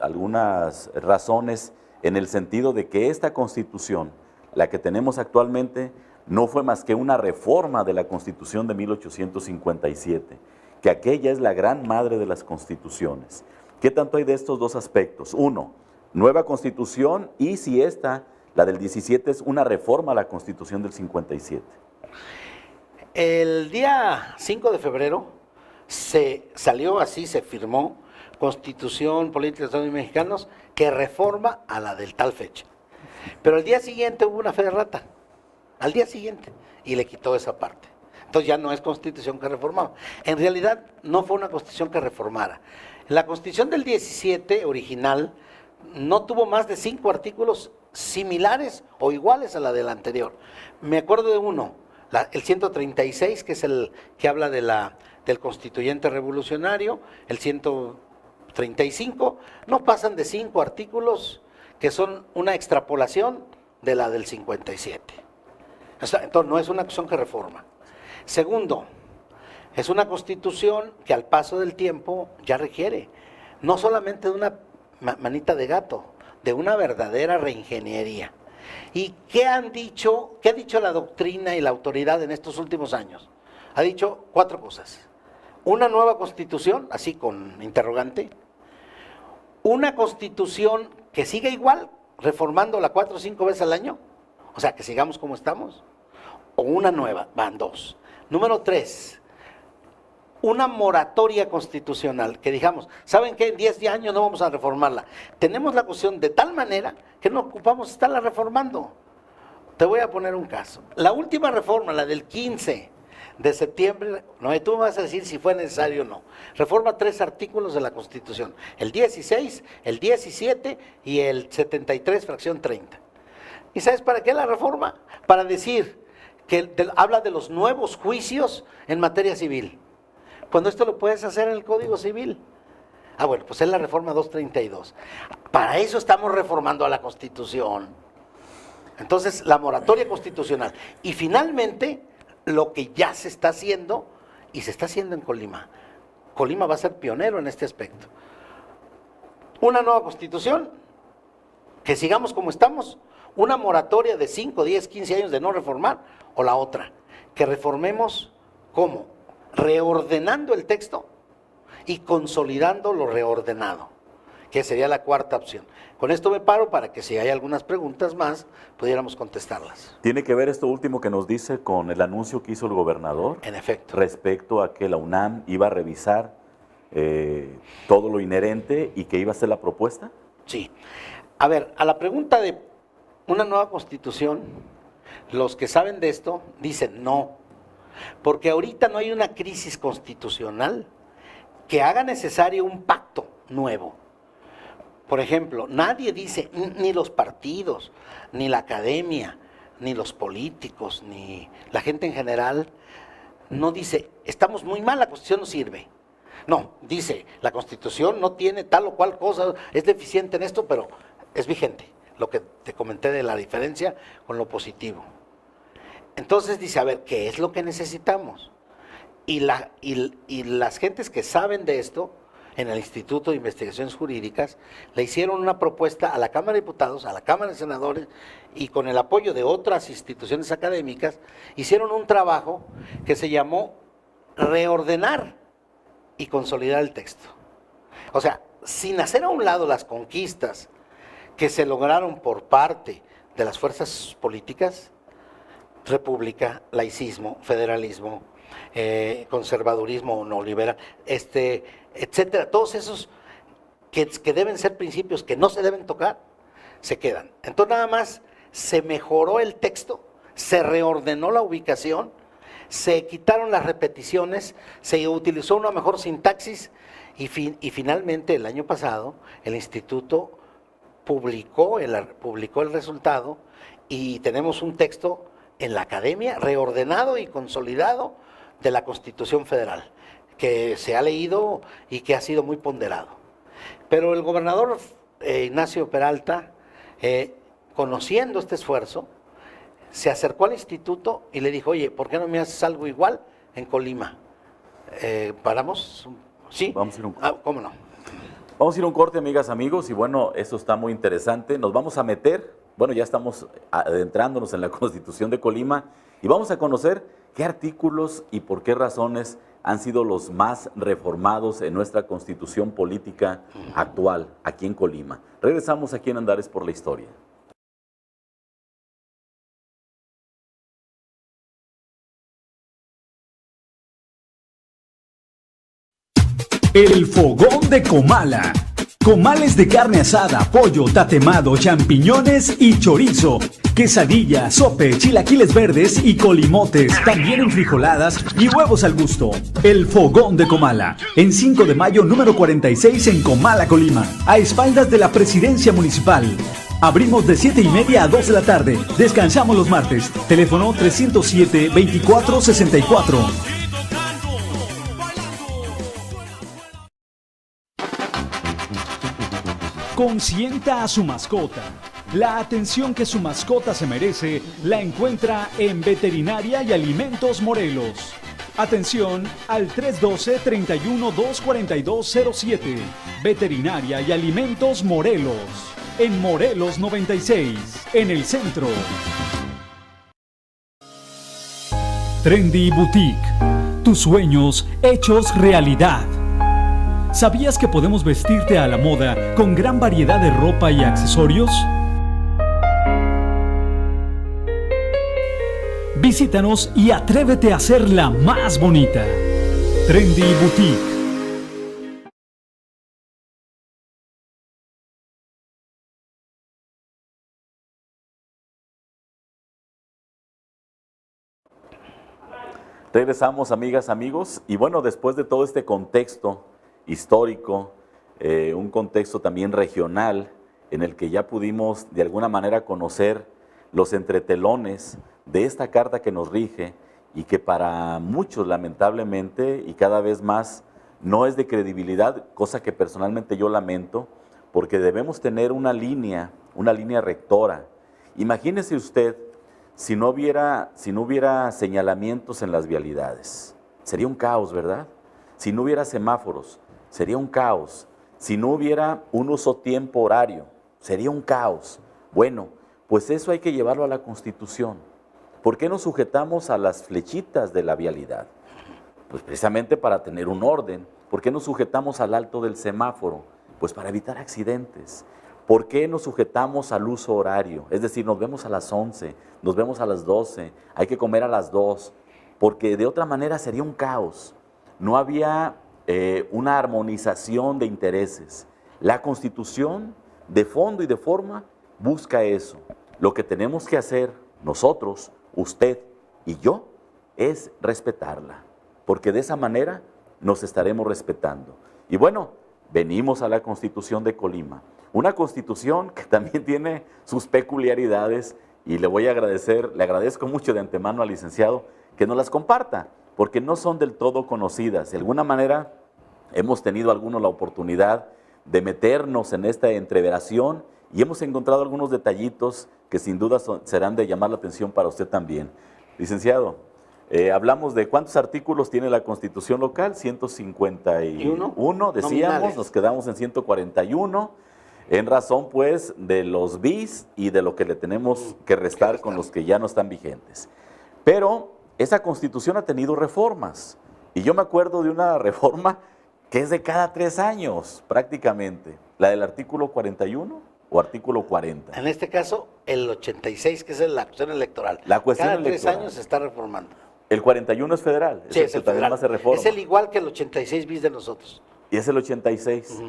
razones en el sentido de que esta Constitución, la que tenemos actualmente, no fue más que una reforma de la Constitución de 1857, que aquella es la gran madre de las constituciones. ¿Qué tanto hay de estos dos aspectos? Uno, nueva Constitución, y si esta, la del 17, es una reforma a la Constitución del 57. El día 5 de febrero se firmó Constitución Política de los Estados Mexicanos que reforma a la del tal fecha. Pero al día siguiente hubo una fe de rata, al día siguiente, y le quitó esa parte. Entonces ya no es constitución que reformaba. En realidad no fue una constitución que reformara. La constitución del 17 original no tuvo más de 5 artículos similares o iguales a la del anterior. Me acuerdo de uno, el 136, que es el que habla del constituyente revolucionario, el 135, no pasan de 5 artículos que son una extrapolación de la del 57. Entonces no es una constitución que reforma. Segundo, es una constitución que al paso del tiempo ya requiere, no solamente de una manita de gato, de una verdadera reingeniería. ¿Y qué han dicho, qué ha dicho la doctrina y la autoridad en estos últimos años? Ha dicho 4 cosas. Una nueva constitución, así con interrogante. Una constitución que siga igual, reformándola 4 o 5 veces al año, o sea, que sigamos como estamos. O una nueva, van 2. Número 3, una moratoria constitucional, que digamos, ¿saben qué? En 10 años no vamos a reformarla. Tenemos la cuestión de tal manera que no ocupamos estarla reformando. Te voy a poner un caso. La última reforma, la del 15 de septiembre, no, tú me vas a decir si fue necesario o no. Reforma 3 artículos de la Constitución, el 16, el 17 y el 73, fracción 30. ¿Y sabes para qué la reforma? Para decir que habla de los nuevos juicios en materia civil, cuando esto lo puedes hacer en el Código Civil. Bueno, pues es la reforma 232. Para eso estamos reformando a la Constitución. Entonces, la moratoria constitucional. Y finalmente, lo que ya se está haciendo, y se está haciendo en Colima. Colima va a ser pionero en este aspecto. Una nueva Constitución, que sigamos como estamos, una moratoria de 5, 10, 15 años de no reformar, o la otra, que reformemos, ¿cómo? Reordenando el texto y consolidando lo reordenado, que sería la 4ª opción. Con esto me paro para que si hay algunas preguntas más, pudiéramos contestarlas. ¿Tiene que ver esto último que nos dice con el anuncio que hizo el gobernador? En efecto. Respecto a que la UNAM iba a revisar todo lo inherente y que iba a hacer la propuesta. Sí. A ver, a la pregunta de una nueva constitución, los que saben de esto dicen no, porque ahorita no hay una crisis constitucional que haga necesario un pacto nuevo. Por ejemplo, nadie dice, ni los partidos, ni la academia, ni los políticos, ni la gente en general, no dice, estamos muy mal, la Constitución no sirve. No, dice, la Constitución no tiene tal o cual cosa, es deficiente en esto, pero es vigente. Lo que te comenté de la diferencia con lo positivo. Entonces dice, a ver, ¿qué es lo que necesitamos? Y las gentes que saben de esto, en el Instituto de Investigaciones Jurídicas, le hicieron una propuesta a la Cámara de Diputados, a la Cámara de Senadores, y con el apoyo de otras instituciones académicas, hicieron un trabajo que se llamó reordenar y consolidar el texto. O sea, sin hacer a un lado las conquistas que se lograron por parte de las fuerzas políticas, república, laicismo, federalismo, conservadurismo neoliberal, etcétera, todos esos que deben ser principios que no se deben tocar, se quedan. Entonces nada más se mejoró el texto, se reordenó la ubicación, se quitaron las repeticiones, se utilizó una mejor sintaxis y finalmente el año pasado el instituto publicó el resultado y tenemos un texto en la academia reordenado y consolidado de la Constitución Federal, que se ha leído y que ha sido muy ponderado. Pero el gobernador Ignacio Peralta, conociendo este esfuerzo, se acercó al instituto y le dijo, oye, ¿por qué no me haces algo igual en Colima? ¿Paramos? ¿Sí? Vamos a ir ¿cómo no? Vamos a ir a un corte, amigas, amigos, y bueno, esto está muy interesante. Nos vamos a meter, bueno, ya estamos adentrándonos en la Constitución de Colima y vamos a conocer qué artículos y por qué razones han sido los más reformados en nuestra Constitución política actual aquí en Colima. Regresamos aquí en Andares por la Historia. El Fogón de Comala. Comales de carne asada, pollo, tatemado, champiñones y chorizo. Quesadilla, sope, chilaquiles verdes y colimotes. También enfrijoladas y huevos al gusto. El Fogón de Comala. En 5 de mayo, número 46 en Comala, Colima. A espaldas de la Presidencia Municipal. Abrimos de 7:30 a 2 de la tarde. Descansamos los martes. Teléfono 307-2464. Consienta a su mascota. La atención que su mascota se merece la encuentra en Veterinaria y Alimentos Morelos. Atención al 312-31-24207. Veterinaria y Alimentos Morelos. En Morelos 96, en el centro. Trendy Boutique. Tus sueños hechos realidad. ¿Sabías que podemos vestirte a la moda con gran variedad de ropa y accesorios? Visítanos y atrévete a hacerla más bonita. Trendy Boutique. Regresamos, amigas, amigos, y bueno, después de todo este contexto histórico, un contexto también regional, en el que ya pudimos de alguna manera conocer los entretelones de esta carta que nos rige y que para muchos lamentablemente y cada vez más no es de credibilidad, cosa que personalmente yo lamento, porque debemos tener una línea rectora. Imagínese usted si no hubiera señalamientos en las vialidades, sería un caos, ¿verdad? Si no hubiera semáforos, sería un caos. Si no hubiera un uso-tiempo horario, sería un caos. Bueno, pues eso hay que llevarlo a la Constitución. ¿Por qué nos sujetamos a las flechitas de la vialidad? Pues precisamente para tener un orden. ¿Por qué nos sujetamos al alto del semáforo? Pues para evitar accidentes. ¿Por qué nos sujetamos al uso horario? Es decir, nos vemos a las 11, nos vemos a las 12, hay que comer a las 2, porque de otra manera sería un caos. No había una armonización de intereses. La Constitución, de fondo y de forma, busca eso. Lo que tenemos que hacer nosotros, usted y yo, es respetarla, porque de esa manera nos estaremos respetando. Y bueno, venimos a la Constitución de Colima, una Constitución que también tiene sus peculiaridades, y le agradezco mucho de antemano al licenciado que nos las comparta, porque no son del todo conocidas. De alguna manera hemos tenido algunos la oportunidad de meternos en esta entreveración y hemos encontrado algunos detallitos que sin duda serán de llamar la atención para usted también. Licenciado, hablamos de cuántos artículos tiene la Constitución local, 151, decíamos, nominales. Nos quedamos en 141, en razón pues de los bis y de lo que le tenemos que restar con los que ya no están vigentes. Pero esa Constitución ha tenido reformas, y yo me acuerdo de una reforma que es de cada 3 años prácticamente, la del artículo 41 o artículo 40. En este caso, el 86, que es la cuestión electoral. La cuestión cada electoral. 3 años se está reformando. El 41 es federal, Sí, es el federal. Más se reforma. Es el igual que el 86 bis de nosotros. Y es el 86.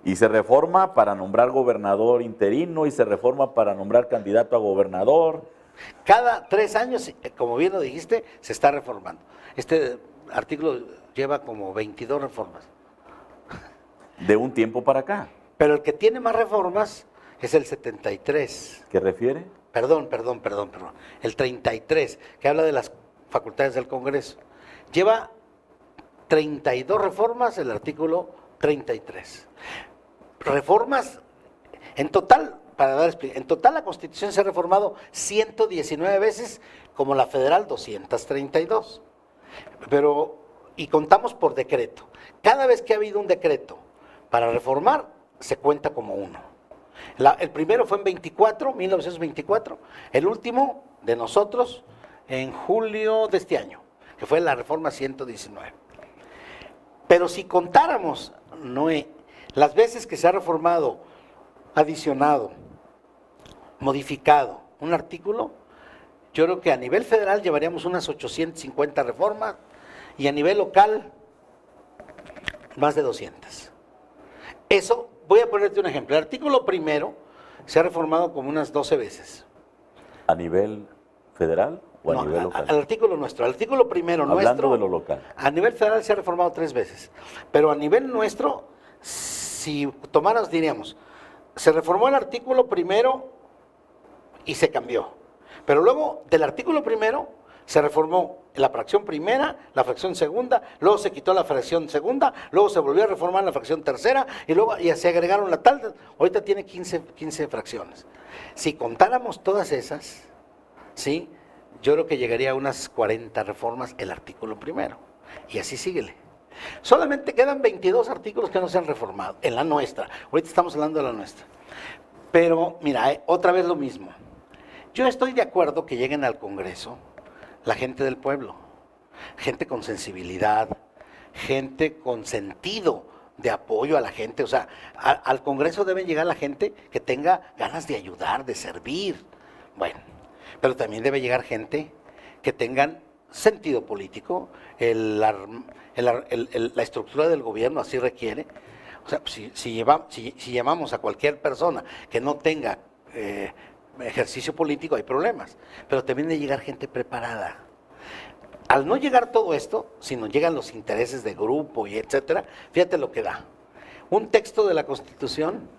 Y se reforma para nombrar gobernador interino y se reforma para nombrar candidato a gobernador. Cada 3 años, como bien lo dijiste, se está reformando. Este artículo lleva como 22 reformas. De un tiempo para acá. Pero el que tiene más reformas es el 73. ¿Qué refiere? Perdón. El 33, que habla de las facultades del Congreso. Lleva 32 reformas el artículo 33. Reformas, en total, en total la Constitución se ha reformado 119 veces, como la federal 232. Y contamos por decreto. Cada vez que ha habido un decreto para reformar, se cuenta como uno. El primero fue en 1924, el último de nosotros en julio de este año, que fue la reforma 119. Pero si contáramos, Noé, las veces que se ha reformado, adicionado, modificado un artículo, yo creo que a nivel federal llevaríamos unas 850 reformas y a nivel local más de 200. Eso voy a ponerte un ejemplo. El artículo primero se ha reformado como unas 12 veces. ¿A nivel federal o a No, nivel local? al artículo nuestro. El artículo primero Hablando nuestro. de lo local. A nivel federal se ha reformado 3 veces. Pero a nivel nuestro, si tomaras, diríamos, se reformó el artículo primero y se cambió. Pero luego del artículo primero se reformó la fracción primera, la fracción segunda, luego se quitó la fracción segunda, luego se volvió a reformar la fracción tercera y luego ya se agregaron la tal. Ahorita tiene 15 fracciones. Si contáramos todas esas, ¿sí? Yo creo que llegaría a unas 40 reformas el artículo primero. Y así síguele. Solamente quedan 22 artículos que no se han reformado, en la nuestra. Ahorita estamos hablando de la nuestra. Pero, mira, otra vez lo mismo. Yo estoy de acuerdo que lleguen al Congreso la gente del pueblo, gente con sensibilidad, gente con sentido de apoyo a la gente. O sea, al Congreso deben llegar la gente que tenga ganas de ayudar, de servir. Bueno, pero también debe llegar gente que tengan sentido político, la estructura del gobierno así requiere. O sea, si llamamos a cualquier persona que no tenga ejercicio político, hay problemas. Pero también debe llegar gente preparada. Al no llegar todo esto, si no llegan los intereses de grupo y etcétera, fíjate lo que da. Un texto de la Constitución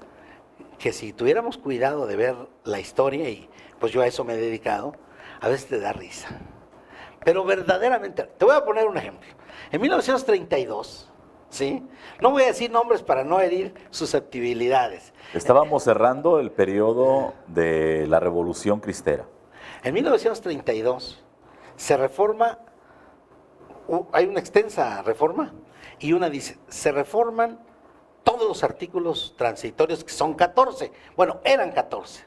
que si tuviéramos cuidado de ver la historia, y pues yo a eso me he dedicado, a veces te da risa. Pero verdaderamente, te voy a poner un ejemplo. En 1932, ¿sí? No voy a decir nombres para no herir susceptibilidades. Estábamos cerrando el periodo de la Revolución Cristera. En 1932 se reforma, hay una extensa reforma, y una dice, se reforman todos los artículos transitorios, que son 14. Bueno, eran 14.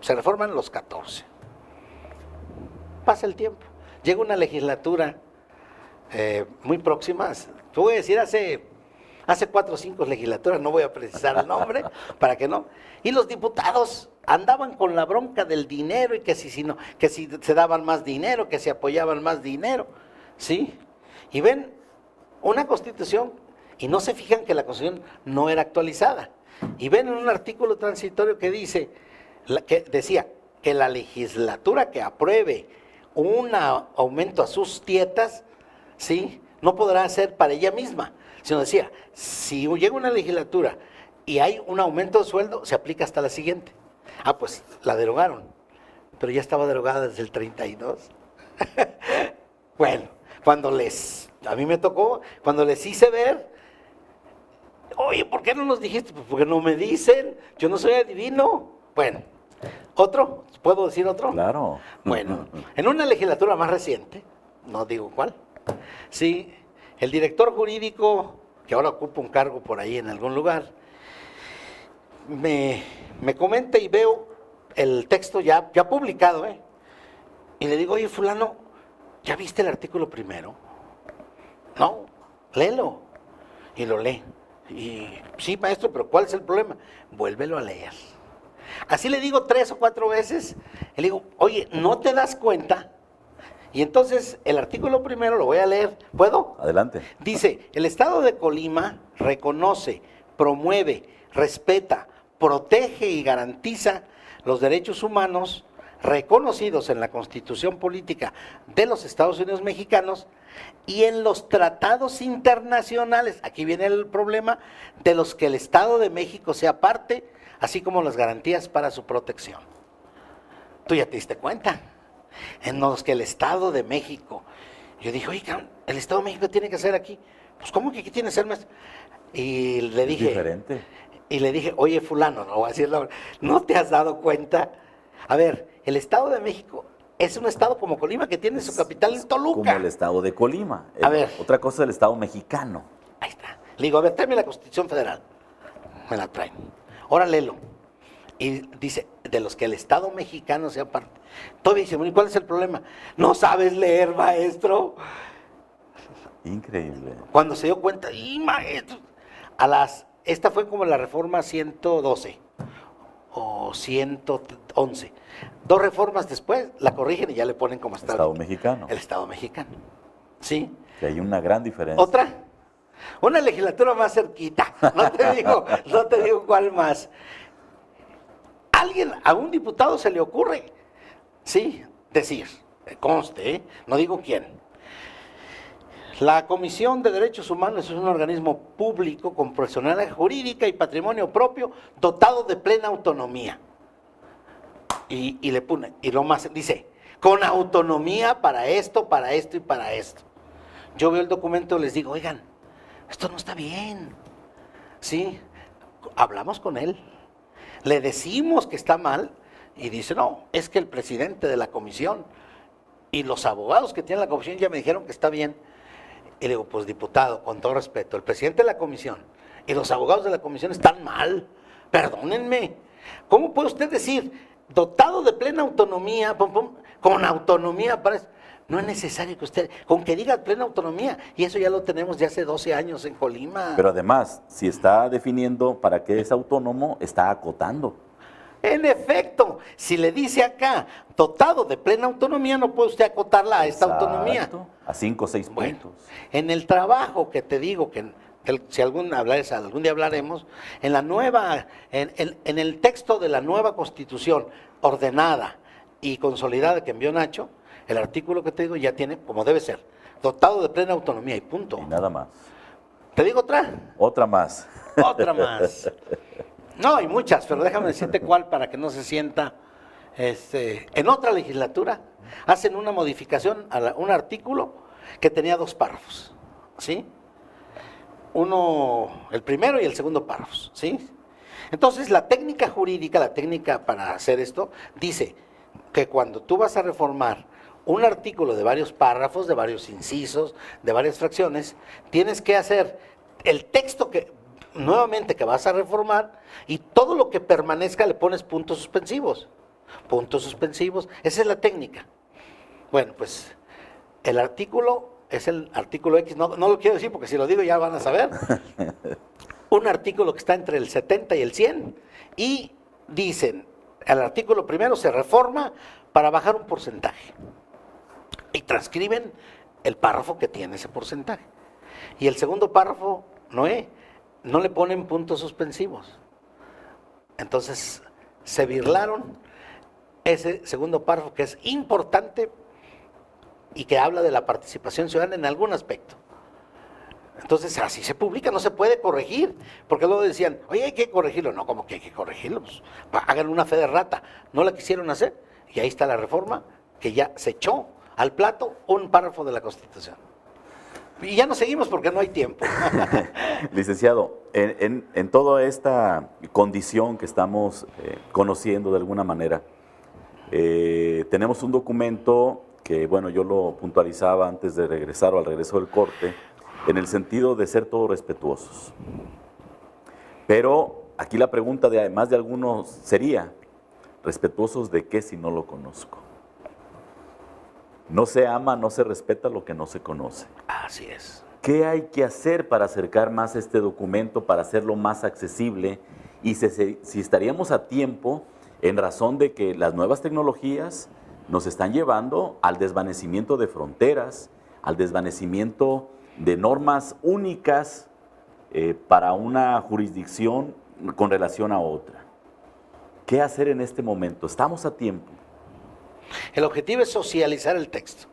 Se reforman los 14. Pasa el tiempo. Llega una legislatura muy próxima, te voy a decir hace 4 o 5 legislaturas, no voy a precisar el nombre, para que no. Y los diputados andaban con la bronca del dinero y que si se daban más dinero, que si apoyaban más dinero, ¿sí? Y ven una Constitución y no se fijan que la Constitución no era actualizada. Y ven en un artículo transitorio que decía que la legislatura que apruebe un aumento a sus dietas, ¿sí?, no podrá hacer para ella misma, sino decía, si llega una legislatura y hay un aumento de sueldo, se aplica hasta la siguiente. Ah, pues la derogaron, pero ya estaba derogada desde el 32. Bueno, a mí me tocó, cuando les hice ver, oye, ¿por qué no nos dijiste? Pues porque no me dicen, yo no soy adivino. Bueno, ¿otro? ¿Puedo decir otro? Claro. Bueno, en una legislatura más reciente, no digo cuál, sí, el director jurídico, que ahora ocupa un cargo por ahí en algún lugar, me comenta y veo el texto ya publicado, y le digo, oye, fulano, ¿ya viste el artículo primero? No, léelo. Y lo lee. Y sí, maestro, pero ¿cuál es el problema? Vuélvelo a leer. Así le digo 3 o 4 veces, y le digo, oye, ¿no te das cuenta? Y entonces el artículo primero lo voy a leer, ¿puedo? Adelante. Dice, el Estado de Colima reconoce, promueve, respeta, protege y garantiza los derechos humanos reconocidos en la Constitución Política de los Estados Unidos Mexicanos y en los tratados internacionales, aquí viene el problema, de los que el Estado de México sea parte, así como las garantías para su protección. Tú ya te diste cuenta, en los que el Estado de México, yo dije, oiga, el Estado de México tiene que ser aquí, pues ¿cómo que aquí tiene que ser más? Y le dije, diferente. Y le dije, oye fulano, no voy a decir la verdad, ¿no te has dado cuenta? A ver, el Estado de México es un estado como Colima que tiene su capital en Toluca. Como el Estado de Colima. A ver. Otra cosa del Estado mexicano. Ahí está. Le digo, a ver, tráeme la Constitución Federal. Me la traen. Ahora léelo. Y dice, de los que el Estado mexicano sea parte. Todavía dice, bueno, ¿y cuál es el problema? ¿No sabes leer, maestro? Increíble. Cuando se dio cuenta, ¡y maestro! Esta fue como la reforma 112 o 111. 2 reformas después la corrigen y ya le ponen como Estado mexicano. El Estado mexicano. ¿Sí? Que hay una gran diferencia. Otra, Una legislatura más cerquita, no te digo cuál más. A un diputado se le ocurre, sí, decir, conste, no digo quién. La Comisión de Derechos Humanos es un organismo público con personalidad jurídica y patrimonio propio, dotado de plena autonomía. Y le pone, y lo más, dice, con autonomía para esto y para esto. Yo veo el documento y les digo, oigan, esto no está bien. Sí, hablamos con él, le decimos que está mal, y dice, no, es que el presidente de la comisión y los abogados que tienen la comisión ya me dijeron que está bien. Y le digo, pues diputado, con todo respeto, el presidente de la comisión y los abogados de la comisión están mal, perdónenme. ¿Cómo puede usted decir, dotado de plena autonomía, con autonomía para eso? No es necesario que usted, con que diga plena autonomía, y eso ya lo tenemos de hace 12 años en Colima. Pero además, si está definiendo para qué es autónomo, está acotando. En efecto, si le dice acá, dotado de plena autonomía, no puede usted acotarla a esta autonomía. A 5 o 6 Bueno, puntos. en el trabajo que te digo, si algún día hablaremos, en el texto de la nueva Constitución ordenada y consolidada que envió Nacho, el artículo que te digo ya tiene, como debe ser, dotado de plena autonomía y punto. Y nada más. ¿Te digo otra? Otra más. Otra más. No, hay muchas, pero déjame decirte cuál para que no se sienta. En otra legislatura hacen una modificación a un artículo que tenía 2 párrafos, ¿sí? El primero y el segundo párrafos, ¿sí? Entonces la técnica jurídica, la técnica para hacer esto, dice que cuando tú vas a reformar un artículo de varios párrafos, de varios incisos, de varias fracciones, tienes que hacer el texto nuevamente que vas a reformar, y todo lo que permanezca le pones puntos suspensivos. Puntos suspensivos, esa es la técnica. Bueno, pues el artículo es el artículo X, no lo quiero decir porque si lo digo ya van a saber. Un artículo que está entre el 70 y el 100, y dicen, el artículo primero se reforma para bajar un porcentaje, y transcriben el párrafo que tiene ese porcentaje. Y el segundo párrafo, no le ponen puntos suspensivos. Entonces, se birlaron ese segundo párrafo que es importante y que habla de la participación ciudadana en algún aspecto. Entonces, así se publica, no se puede corregir, porque luego decían, oye, hay que corregirlo. No, ¿cómo que hay que corregirlo? Pues, hagan una fe de rata. No la quisieron hacer, y ahí está la reforma, que ya se echó al plato un párrafo de la Constitución. Y ya no seguimos porque no hay tiempo. Licenciado, en toda esta condición que estamos conociendo de alguna manera, tenemos un documento que, bueno, yo lo puntualizaba antes de regresar o al regreso del corte, en el sentido de ser todos respetuosos. Pero aquí la pregunta de además de algunos sería, ¿respetuosos de qué si no lo conozco? No se ama, no se respeta lo que no se conoce. Así es. ¿Qué hay que hacer para acercar más este documento, para hacerlo más accesible? Y si estaríamos a tiempo, en razón de que las nuevas tecnologías nos están llevando al desvanecimiento de fronteras, al desvanecimiento de normas únicas para una jurisdicción con relación a otra. ¿Qué hacer en este momento? ¿Estamos a tiempo? El objetivo es socializar el texto,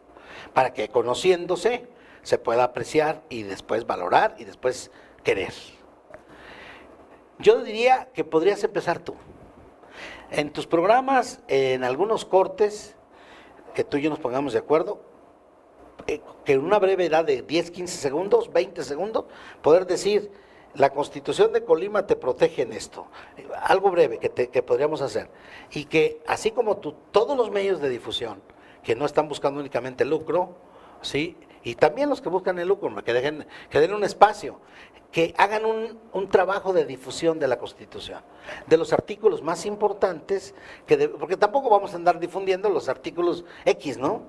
para que conociéndose se pueda apreciar y después valorar y después querer. Yo diría que podrías empezar tú. En tus programas, en algunos cortes, que tú y yo nos pongamos de acuerdo, que en una brevedad de 10, 15 segundos, 20 segundos, poder decir, la Constitución de Colima te protege en esto. Algo breve que podríamos hacer. Y que así como todos los medios de difusión, que no están buscando únicamente lucro, ¿sí? Y también los que buscan el lucro, que den un espacio, que hagan un trabajo de difusión de la Constitución, de los artículos más importantes, porque tampoco vamos a andar difundiendo los artículos X, ¿no?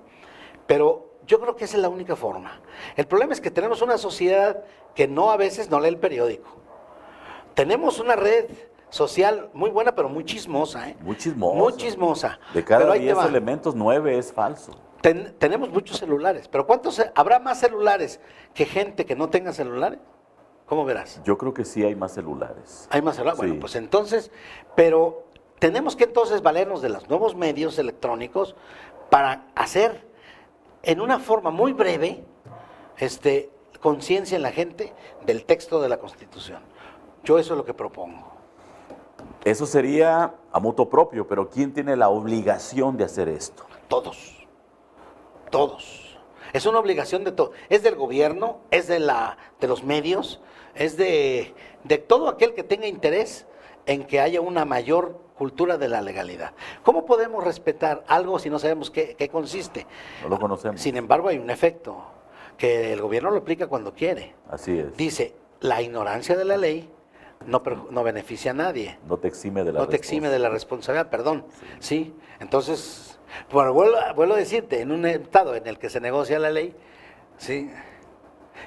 Pero yo creo que esa es la única forma. El problema es que tenemos una sociedad que a veces no lee el periódico. Tenemos una red social muy buena, pero muy chismosa, ¿eh? Muy chismosa. Muy chismosa. De cada 10 elementos, 9 es falso. Tenemos muchos celulares, pero ¿habrá más celulares que gente que no tenga celulares? ¿Cómo verás? Yo creo que sí hay más celulares. Hay más celulares. Bueno, Sí. pues entonces, pero tenemos que entonces valernos de los nuevos medios electrónicos para hacer en una forma muy breve conciencia en la gente del texto de la Constitución. Yo eso es lo que propongo. Eso sería a motu propio, pero ¿quién tiene la obligación de hacer esto? Todos. Todos. Es una obligación de todos. Es del gobierno, es de los medios, es de todo aquel que tenga interés en que haya una mayor cultura de la legalidad. ¿Cómo podemos respetar algo si no sabemos qué consiste? No lo conocemos. Sin embargo, hay un efecto, que el gobierno lo aplica cuando quiere. Así es. Dice, la ignorancia de la ley no beneficia a nadie. No te exime de la No te exime de la responsabilidad, perdón. Sí. Entonces, bueno, vuelvo a decirte, en un estado en el que se negocia la ley, sí.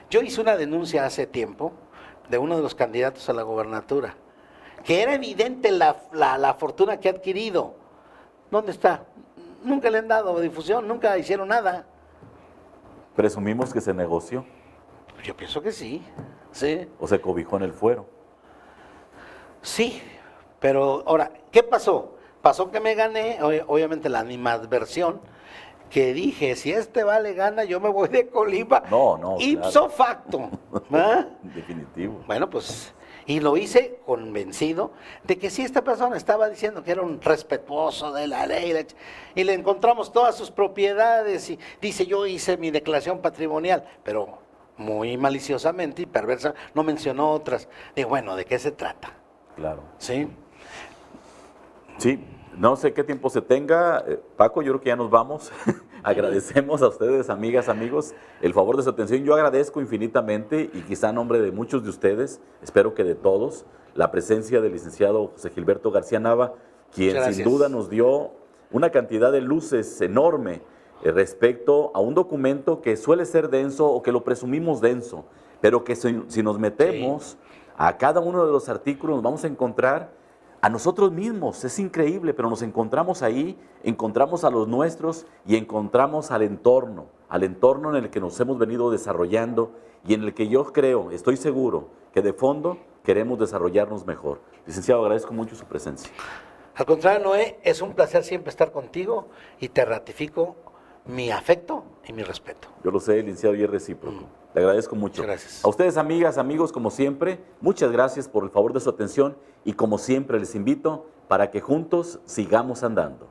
Yo hice una denuncia hace tiempo de uno de los candidatos a la gobernatura, que era evidente la fortuna que ha adquirido. ¿Dónde está? Nunca le han dado difusión, nunca hicieron nada. Presumimos que se negoció Yo pienso que sí, sí. o se cobijó en el fuero. Sí, pero ahora, ¿qué pasó? Pasó que me gané, obviamente la animadversión, que dije, si vale gana, yo me voy de Colima. No, ipso claro. facto. ¿Ah? Definitivo. Bueno, pues, y lo hice convencido de que si esta persona estaba diciendo que era un respetuoso de la ley, y le encontramos todas sus propiedades, y dice, yo hice mi declaración patrimonial, pero muy maliciosamente y perversa, no mencionó otras. Digo, bueno, ¿de qué se trata? Claro. ¿Sí? Sí, no sé qué tiempo se tenga. Paco, yo creo que ya nos vamos. Agradecemos a ustedes, amigas, amigos, el favor de su atención. Yo agradezco infinitamente y quizá a nombre de muchos de ustedes, espero que de todos, la presencia del licenciado José Gilberto García Nava, quien sin duda nos dio una cantidad de luces enorme respecto a un documento que suele ser denso o que lo presumimos denso, pero que si nos metemos a cada uno de los artículos nos vamos a encontrar a nosotros mismos. Es increíble, pero nos encontramos ahí, encontramos a los nuestros y encontramos al entorno en el que nos hemos venido desarrollando y en el que yo creo, estoy seguro, que de fondo queremos desarrollarnos mejor. Licenciado, agradezco mucho su presencia. Al contrario, Noé, es un placer siempre estar contigo y te ratifico mi afecto y mi respeto. Yo lo sé, licenciado, y es recíproco. Le agradezco mucho. Gracias. A ustedes, amigas, amigos, como siempre, muchas gracias por el favor de su atención y como siempre les invito para que juntos sigamos andando.